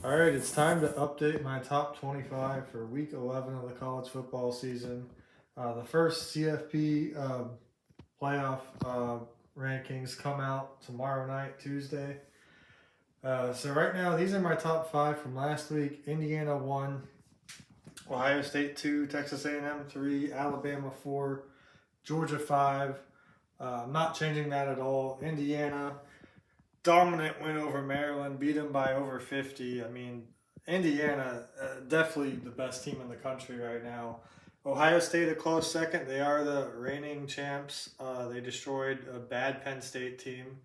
All right, it's time to update my top 25 for week 11 of the college football season. The first CFP playoff rankings come out tomorrow night, Tuesday. So right now, these are my top five from last week. Indiana 1, Ohio State 2, Texas A&M 3, Alabama 4, Georgia 5. I'm not changing that at all. Indiana dominant win over Maryland, beat them by over 50. I mean, Indiana, definitely the best team in the country right now. Ohio State a close second. They are the reigning champs. They destroyed a bad Penn State team.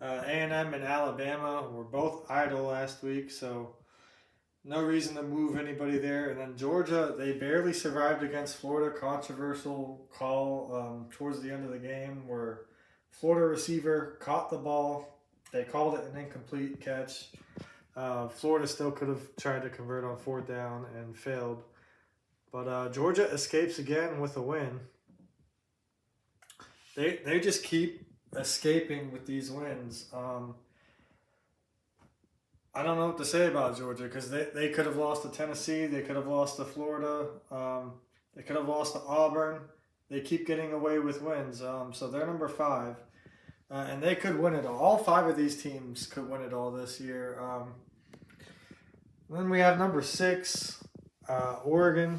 A&M and Alabama were both idle last week, so no reason to move anybody there. And then Georgia, they barely survived against Florida. Controversial call towards the end of the game where Florida receiver caught the ball. They called it an incomplete catch. Florida still could have tried to convert on fourth down and failed. But Georgia escapes again with a win. They just keep escaping with these wins. I don't know what to say about Georgia because they could have lost to Tennessee. They could have lost to Florida. They could have lost to Auburn. They keep getting away with wins. So they're number five. And they could win it all. All five of these teams could win it all this year. Then we have number six, Oregon.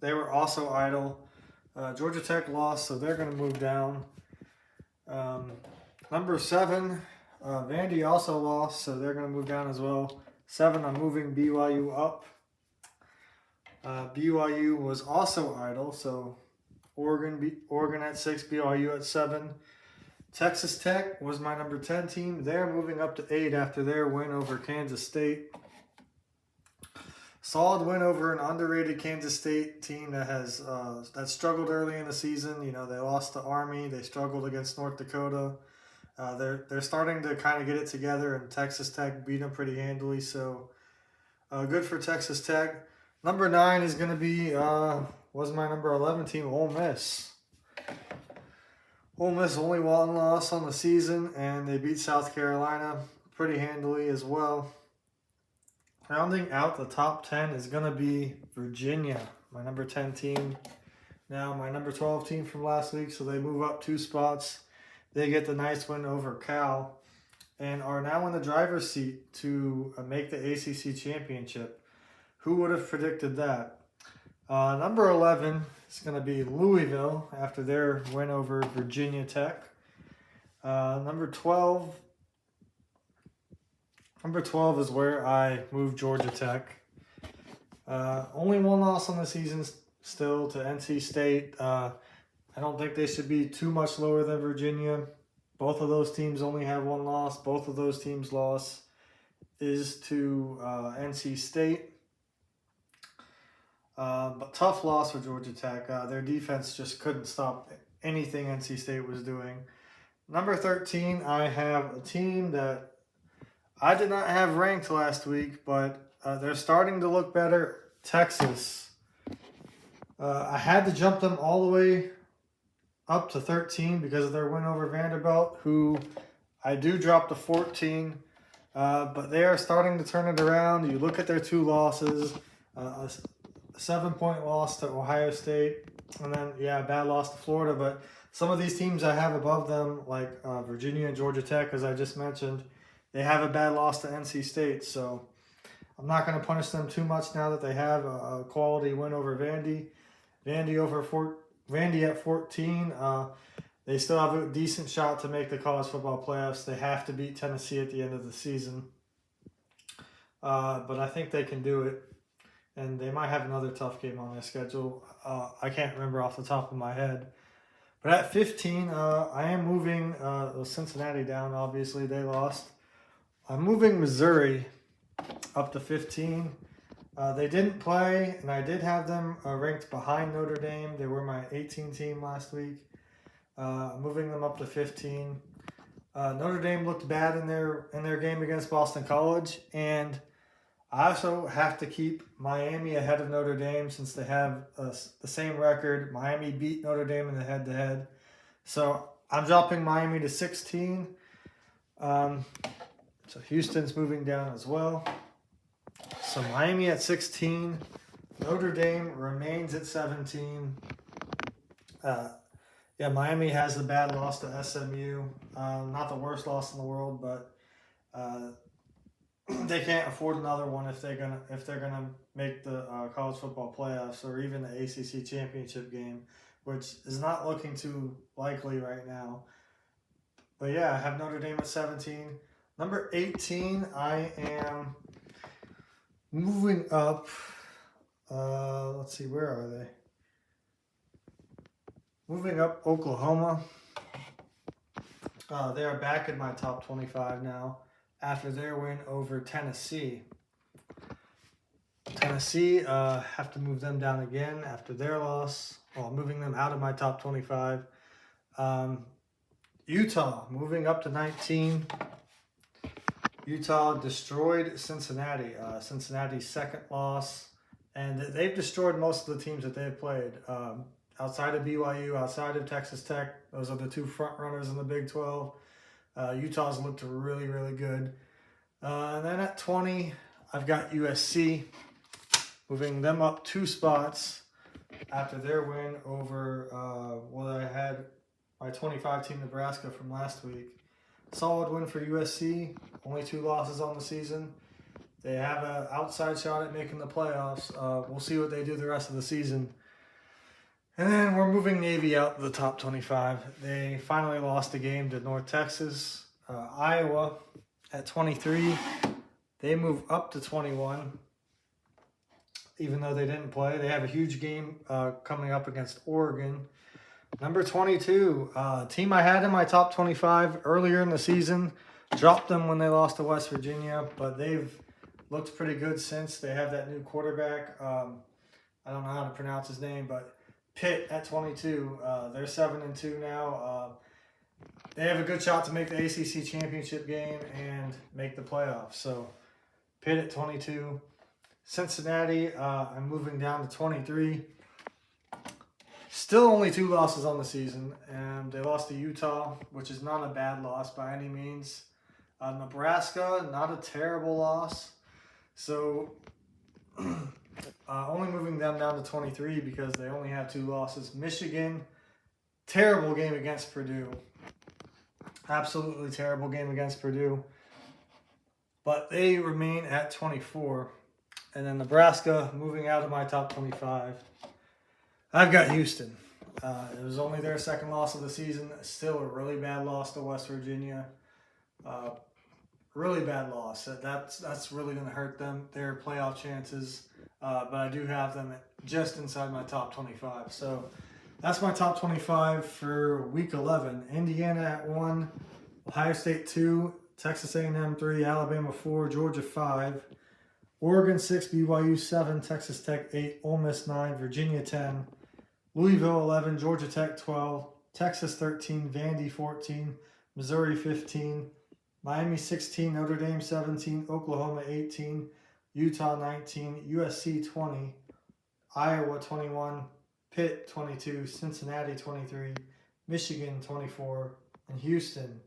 They were also idle. Georgia Tech lost, so they're going to move down. Number seven, Vandy also lost, so they're going to move down as well. 7, I'm moving BYU up. BYU was also idle, so Oregon at 6, BYU at 7. Texas Tech was my number 10 team. They're moving up to 8 after their win over Kansas State. Solid win over an underrated Kansas State team that struggled early in the season. You know, they lost to Army. They struggled against North Dakota. They're starting to kind of get it together, and Texas Tech beat them pretty handily. So good for Texas Tech. Number 9 is going to be was my number 11 team, Ole Miss. Ole Miss only one loss on the season, and they beat South Carolina pretty handily as well. Rounding out the top 10 is going to be Virginia, my number 10 team. Now my number 12 team from last week, so they move up 2 spots. They get the nice win over Cal and are now in the driver's seat to make the ACC championship. Who would have predicted that? Number 11 is going to be Louisville after their win over Virginia Tech. Number 12 is where I moved Georgia Tech. Only one loss on the season still to NC State. I don't think they should be too much lower than Virginia. Both of those teams only have one loss. Both of those teams' loss is to NC State. But tough loss for Georgia Tech. Their defense just couldn't stop anything NC State was doing. Number 13, I have a team that I did not have ranked last week, but they're starting to look better. Texas. I had to jump them all the way up to 13 because of their win over Vanderbilt, who I do drop to 14. But they are starting to turn it around. You look at their 2 losses. A 7-point loss to Ohio State, and then, a bad loss to Florida. But some of these teams I have above them, like Virginia and Georgia Tech, as I just mentioned, they have a bad loss to NC State. So I'm not going to punish them too much now that they have a quality win over Vandy. Vandy at 14. They still have a decent shot to make the college football playoffs. They have to beat Tennessee at the end of the season. But I think they can do it. And they might have another tough game on their schedule. I can't remember off the top of my head. But at 15, I am moving Cincinnati down. Obviously, they lost. I'm moving Missouri up to 15. They didn't play, and I did have them ranked behind Notre Dame. They were my 18 team last week. Moving them up to 15. Notre Dame looked bad in their game against Boston College, and I also have to keep Miami ahead of Notre Dame since they have the same record. Miami beat Notre Dame in the head-to-head. So I'm dropping Miami to 16. So Houston's moving down as well. So Miami at 16. Notre Dame remains at 17. Yeah, Miami has the bad loss to SMU. Not the worst loss in the world, but they can't afford another one if they're gonna make the college football playoffs or even the ACC championship game, which is not looking too likely right now. But yeah, I have Notre Dame at 17. Number 18, I am moving up. Let's see, where are they? Moving up, Oklahoma. They are back in my top 25 now after their win over Tennessee. Tennessee, have to move them down again after their loss. Well, moving them out of my top 25. Utah, moving up to 19. Utah destroyed Cincinnati. Cincinnati's second loss. And they've destroyed most of the teams that they've played. Outside of BYU, outside of Texas Tech, those are the two front runners in the Big 12. Utah's looked really, really good. And then at 20, I've got USC, moving them up 2 spots after their win over, I had my 25 team Nebraska from last week. Solid win for USC, only 2 losses on the season. They have an outside shot at making the playoffs. We'll see what they do the rest of the season. And then we're moving Navy out of the top 25. They finally lost a game to North Texas. Iowa at 23. They move up to 21. Even though they didn't play. They have a huge game coming up against Oregon. Number 22. Team I had in my top 25 earlier in the season. Dropped them when they lost to West Virginia. But they've looked pretty good since. They have that new quarterback. I don't know how to pronounce his name, but Pitt at 22. They're 7-2 now. They have a good shot to make the ACC championship game and make the playoffs. So Pitt at 22. Cincinnati, I'm moving down to 23. Still only 2 losses on the season. And they lost to Utah, which is not a bad loss by any means. Nebraska, not a terrible loss. So only moving them down to 23 because they only have 2 losses. Michigan, terrible game against Purdue. Absolutely terrible game against Purdue. But they remain at 24. And then Nebraska, moving out of my top 25. I've got Houston. It was only their second loss of the season. Still a really bad loss to West Virginia. Really bad loss. That's really going to hurt them, their playoff chances. But I do have them just inside my top 25. So that's my top 25 for Week 11. Indiana at 1, Ohio State 2, Texas A&M 3, Alabama 4, Georgia 5, Oregon 6, BYU 7, Texas Tech 8, Ole Miss 9, Virginia 10, Louisville 11, Georgia Tech 12, Texas 13, Vandy 14, Missouri 15, Miami 16, Notre Dame 17, Oklahoma 18, Utah 19, USC 20, Iowa 21, Pitt 22, Cincinnati 23, Michigan 24, and Houston